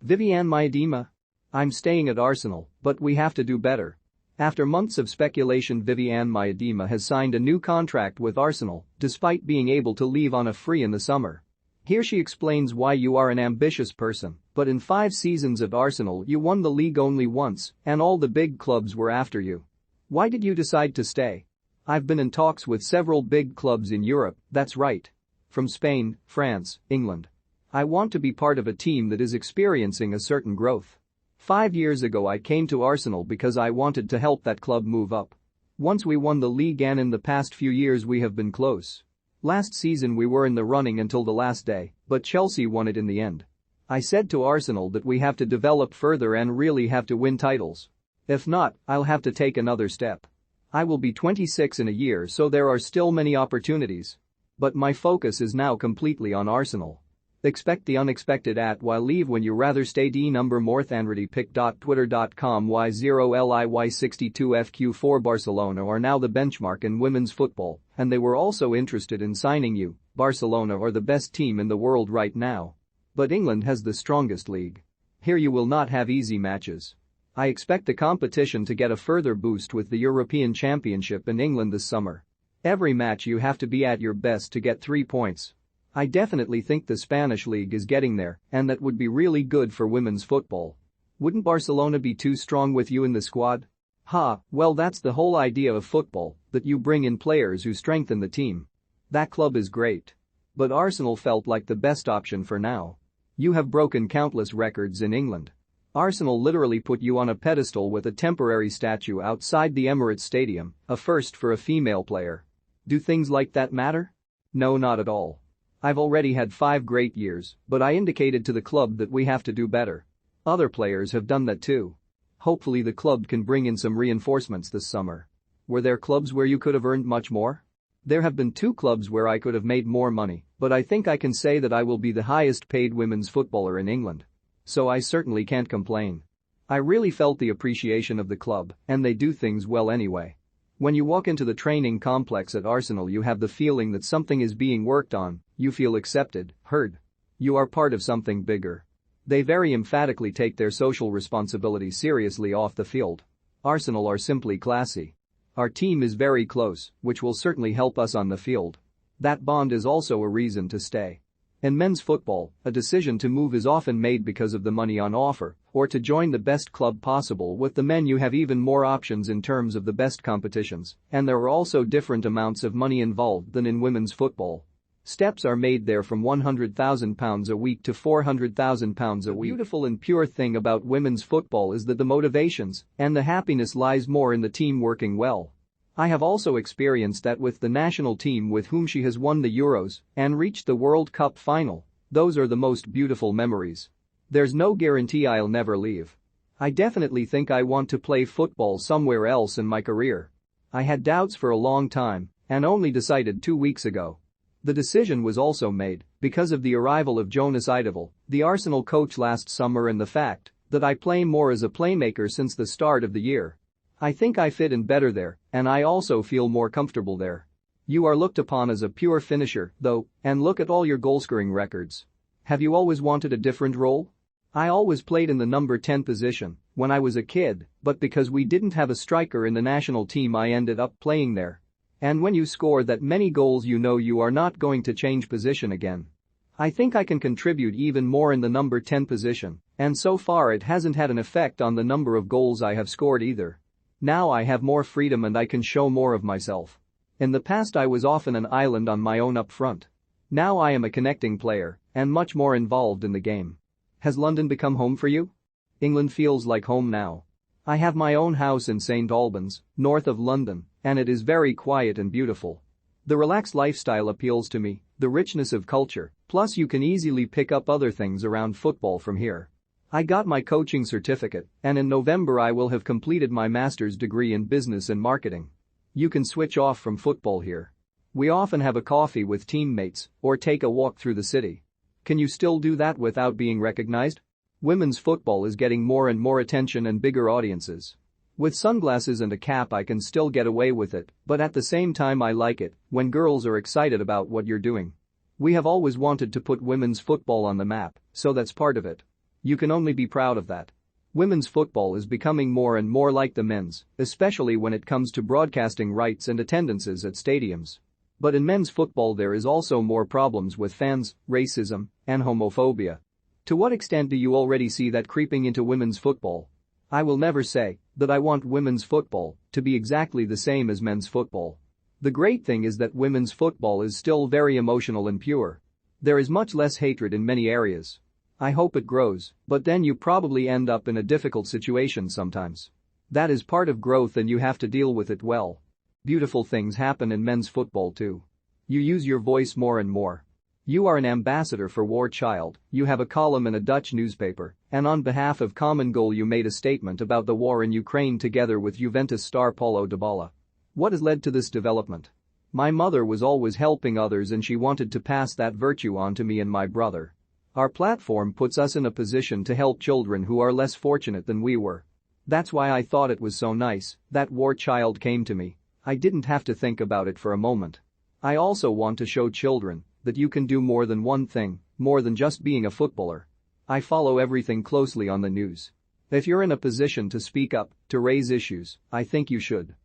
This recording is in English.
Vivianne Miedema. I'm staying at Arsenal, but we have to do better. After months of speculation, Vivianne Miedema has signed a new contract with Arsenal, despite being able to leave on a free in the summer. Here she explains why. You are an ambitious person, but in 5 seasons at Arsenal you won the league only once, and all the big clubs were after you. Why did you decide to stay? I've been in talks with several big clubs in Europe, that's right. From Spain, France, England. I want to be part of a team that is experiencing a certain growth. 5 years ago I came to Arsenal because I wanted to help that club move up. Once we won the league, and in the past few years we have been close. Last season we were in the running until the last day, but Chelsea won it in the end. I said to Arsenal that we have to develop further and really have to win titles. If not, I'll have to take another step. I will be 26 in a year, so there are still many opportunities. But my focus is now completely on Arsenal. Expect the unexpected at Why leave when you rather stay. D number morthanretypic.twitter.com Y0LIY62FQ4 Barcelona are now the benchmark in women's football, and they were also interested in signing you. Barcelona are the best team in the world right now. But England has the strongest league. Here you will not have easy matches. I expect the competition to get a further boost with the European Championship in England this summer. Every match you have to be at your best to get 3 points. I definitely think the Spanish league is getting there, and that would be really good for women's football. Wouldn't Barcelona be too strong with you in the squad? Well, that's the whole idea of football, that you bring in players who strengthen the team. That club is great. But Arsenal felt like the best option for now. You have broken countless records in England. Arsenal literally put you on a pedestal with a temporary statue outside the Emirates Stadium, a first for a female player. Do things like that matter? No, not at all. I've already had 5 great years, but I indicated to the club that we have to do better. Other players have done that too. Hopefully the club can bring in some reinforcements this summer. Were there clubs where you could have earned much more? There have been 2 clubs where I could have made more money, but I think I can say that I will be the highest paid women's footballer in England. So I certainly can't complain. I really felt the appreciation of the club, and they do things well anyway. When you walk into the training complex at Arsenal you have the feeling that something is being worked on, you feel accepted, heard. You are part of something bigger. They very emphatically take their social responsibility seriously off the field. Arsenal are simply classy. Our team is very close, which will certainly help us on the field. That bond is also a reason to stay. In men's football, a decision to move is often made because of the money on offer, or to join the best club possible. With the men you have even more options in terms of the best competitions, and there are also different amounts of money involved than in women's football. Steps are made there from £100,000 a week to £400,000 a week. The beautiful and pure thing about women's football is that the motivations and the happiness lies more in the team working well. I have also experienced that with the national team with whom she has won the Euros and reached the World Cup final. Those are the most beautiful memories. There's no guarantee I'll never leave. I definitely think I want to play football somewhere else in my career. I had doubts for a long time and only decided 2 weeks ago. The decision was also made because of the arrival of Jonas Eidevall, the Arsenal coach last summer, and the fact that I play more as a playmaker since the start of the year. I think I fit in better there, and I also feel more comfortable there. You are looked upon as a pure finisher, though, and look at all your goal-scoring records. Have you always wanted a different role? I always played in the number 10 position when I was a kid, but because we didn't have a striker in the national team I ended up playing there. And when you score that many goals you know you are not going to change position again. I think I can contribute even more in the number 10 position, and so far it hasn't had an effect on the number of goals I have scored either. Now I have more freedom and I can show more of myself. In the past I was often an island on my own up front. Now I am a connecting player and much more involved in the game. Has London become home for you? England feels like home now. I have my own house in St Albans, north of London, and it is very quiet and beautiful. The relaxed lifestyle appeals to me, the richness of culture, plus you can easily pick up other things around football from here. I got my coaching certificate, and in November I will have completed my master's degree in business and marketing. You can switch off from football here. We often have a coffee with teammates or take a walk through the city. Can you still do that without being recognized? Women's football is getting more and more attention and bigger audiences. With sunglasses and a cap I can still get away with it, but at the same time I like it when girls are excited about what you're doing. We have always wanted to put women's football on the map, so that's part of it. You can only be proud of that. Women's football is becoming more and more like the men's, especially when it comes to broadcasting rights and attendances at stadiums. But in men's football there is also more problems with fans, racism, and homophobia. To what extent do you already see that creeping into women's football? I will never say that I want women's football to be exactly the same as men's football. The great thing is that women's football is still very emotional and pure. There is much less hatred in many areas. I hope it grows, but then you probably end up in a difficult situation sometimes. That is part of growth and you have to deal with it well. Beautiful things happen in men's football too. You use your voice more and more. You are an ambassador for War Child, you have a column in a Dutch newspaper, and on behalf of Common Goal you made a statement about the war in Ukraine together with Juventus star Paulo Dybala. What has led to this development? My mother was always helping others and she wanted to pass that virtue on to me and my brother. Our platform puts us in a position to help children who are less fortunate than we were. That's why I thought it was so nice that War Child came to me. I didn't have to think about it for a moment. I also want to show children that you can do more than one thing, more than just being a footballer. I follow everything closely on the news. If you're in a position to speak up, to raise issues, I think you should.